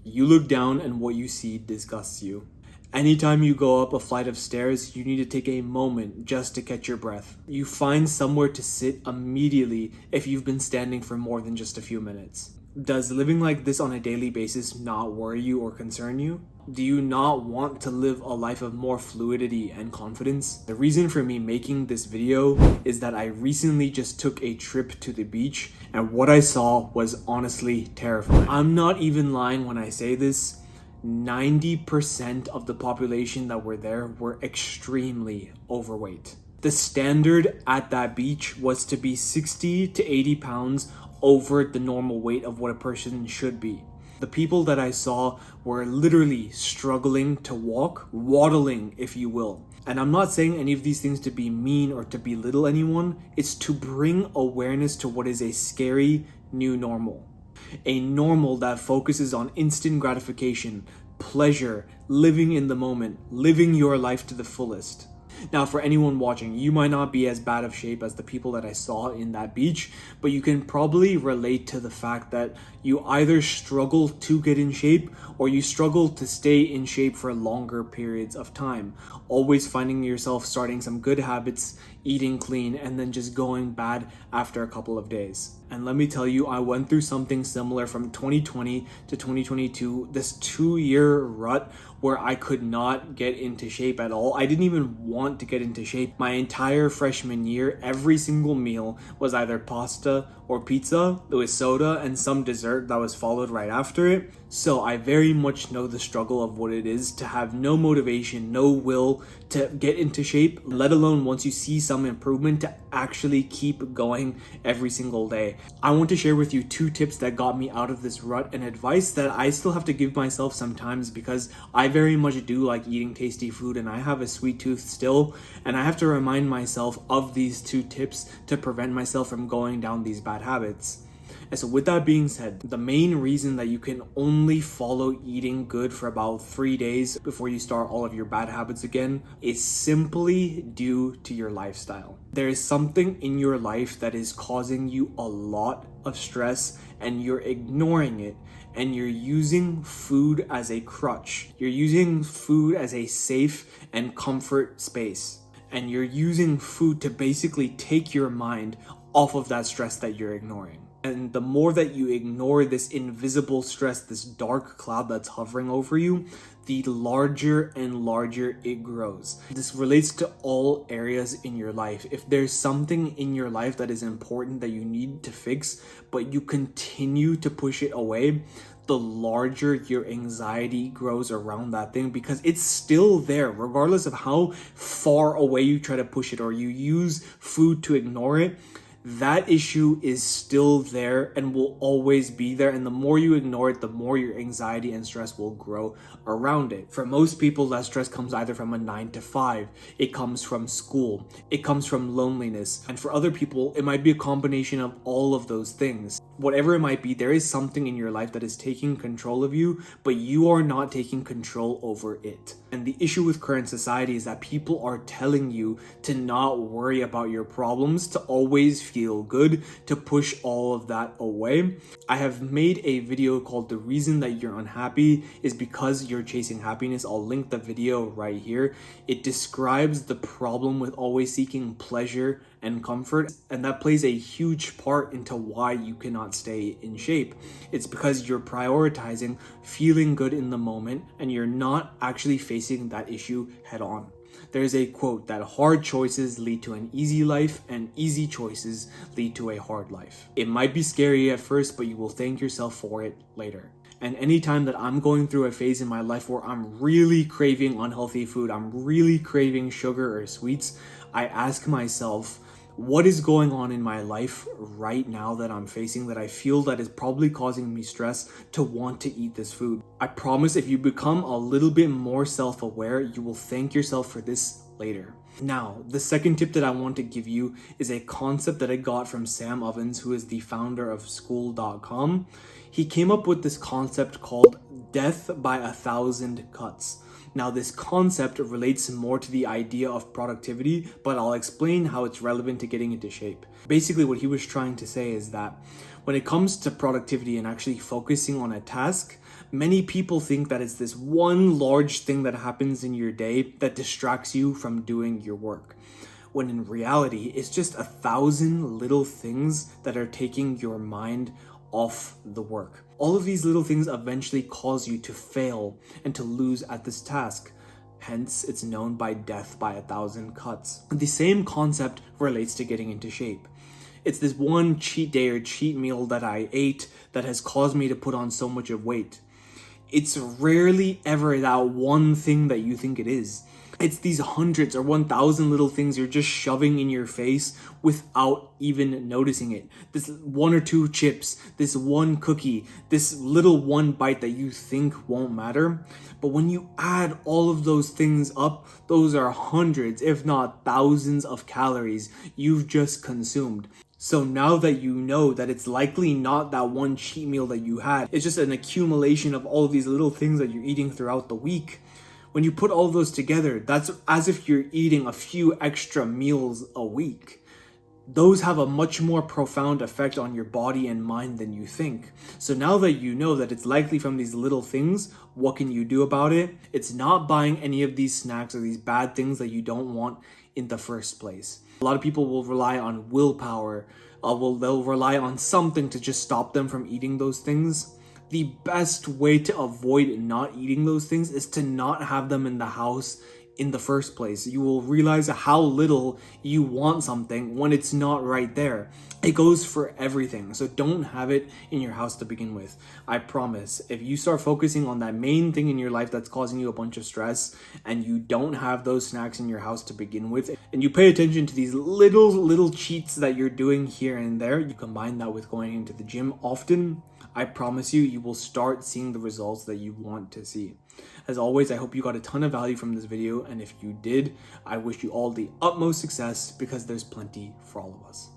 You look down and what you see disgusts you. Anytime you go up a flight of stairs, you need to take a moment just to catch your breath. You find somewhere to sit immediately if you've been standing for more than just a few minutes. Does living like this on a daily basis not worry you or concern you? Do you not want to live a life of more fluidity and confidence? The reason for me making this video is that I recently just took a trip to the beach and what I saw was honestly terrifying. I'm not even lying when I say this. 90% of the population that were there were extremely overweight. The standard at that beach was to be 60 to 80 pounds over the normal weight of what a person should be. The people that I saw were literally struggling to walk, waddling, if you will. And I'm not saying any of these things to be mean or to belittle anyone. It's to bring awareness to what is a scary new normal. A normal that focuses on instant gratification, pleasure, living in the moment, living your life to the fullest. Now, for anyone watching, you might not be as bad of shape as the people that I saw in that beach, but you can probably relate to the fact that you either struggle to get in shape or you struggle to stay in shape for longer periods of time, always finding yourself starting some good habits, eating clean, and then just going bad after a couple of days. And let me tell you, I went through something similar from 2020 to 2022, this 2-year rut where I could not get into shape at all. I didn't even want to get into shape. My entire freshman year, every single meal was either pasta or pizza. There was soda and some dessert that was followed right after it. So I very much know the struggle of what it is to have no motivation, no will to get into shape, let alone once you see some improvement to actually keep going every single day. I want to share with you 2 tips that got me out of this rut and advice that I still have to give myself sometimes because I very much do like eating tasty food and I have a sweet tooth still, and I have to remind myself of these 2 tips to prevent myself from going down these bad habits. And so with that being said, the main reason that you can only follow eating good for about 3 days before you start all of your bad habits again is simply due to your lifestyle. There is something in your life that is causing you a lot of stress and you're ignoring it, and you're using food as a crutch. You're using food as a safe and comfort space. And you're using food to basically take your mind off of that stress that you're ignoring. And the more that you ignore this invisible stress, this dark cloud that's hovering over you, the larger and larger it grows. This relates to all areas in your life. If there's something in your life that is important that you need to fix, but you continue to push it away, the larger your anxiety grows around that thing because it's still there, regardless of how far away you try to push it or you use food to ignore it. That issue is still there and will always be there. And the more you ignore it, the more your anxiety and stress will grow around it. For most people, that stress comes either from a 9 to 5. It comes from school. It comes from loneliness. And for other people, it might be a combination of all of those things. Whatever it might be, there is something in your life that is taking control of you, but you are not taking control over it. And the issue with current society is that people are telling you to not worry about your problems, to always feel good, to push all of that away. I have made a video called The Reason That You're Unhappy is Because You're Chasing Happiness. I'll link the video right here. It describes the problem with always seeking pleasure and comfort, and that plays a huge part into why you cannot stay in shape. It's because you're prioritizing feeling good in the moment and you're not actually facing that issue head on. There's a quote that hard choices lead to an easy life and easy choices lead to a hard life. It might be scary at first, but you will thank yourself for it later. And anytime that I'm going through a phase in my life where I'm really craving unhealthy food, I'm really craving sugar or sweets, I ask myself, what is going on in my life right now that I'm facing that I feel that is probably causing me stress to want to eat this food? I promise if you become a little bit more self-aware, you will thank yourself for this later. Now, the second tip that I want to give you is a concept that I got from Sam Ovens, who is the founder of school.com. He came up with this concept called death by 1,000 cuts. Now, this concept relates more to the idea of productivity, but I'll explain how it's relevant to getting into shape. Basically, what he was trying to say is that when it comes to productivity and actually focusing on a task, Many people think that it's this one large thing that happens in your day that distracts you from doing your work, when in reality, it's just 1,000 little things that are taking your mind off the work. All of these little things eventually cause you to fail and to lose at this task. Hence, it's known by death by 1,000 cuts. The same concept relates to getting into shape. It's this one cheat day or cheat meal that I ate that has caused me to put on so much of weight. It's rarely ever that one thing that you think it is. It's these hundreds or 1,000 little things you're just shoving in your face without even noticing it. This one or two chips, this one cookie, this little one bite that you think won't matter. But when you add all of those things up, those are hundreds, if not thousands of calories you've just consumed. So now that you know that it's likely not that one cheat meal that you had, it's just an accumulation of all of these little things that you're eating throughout the week. When you put all those together, that's as if you're eating a few extra meals a week. Those have a much more profound effect on your body and mind than you think. So now that you know that it's likely from these little things, what can you do about it? It's not buying any of these snacks or these bad things that you don't want in the first place. A lot of people will rely on willpower. They'll rely on something to just stop them from eating those things. The best way to avoid not eating those things is to not have them in the house in the first place. You will realize how little you want something when it's not right there. It goes for everything. So don't have it in your house to begin with. I promise, if you start focusing on that main thing in your life that's causing you a bunch of stress, and you don't have those snacks in your house to begin with, and you pay attention to these little cheats that you're doing here and there, you combine that with going into the gym often, I promise you, you will start seeing the results that you want to see. As always, I hope you got a ton of value from this video, and if you did, I wish you all the utmost success because there's plenty for all of us.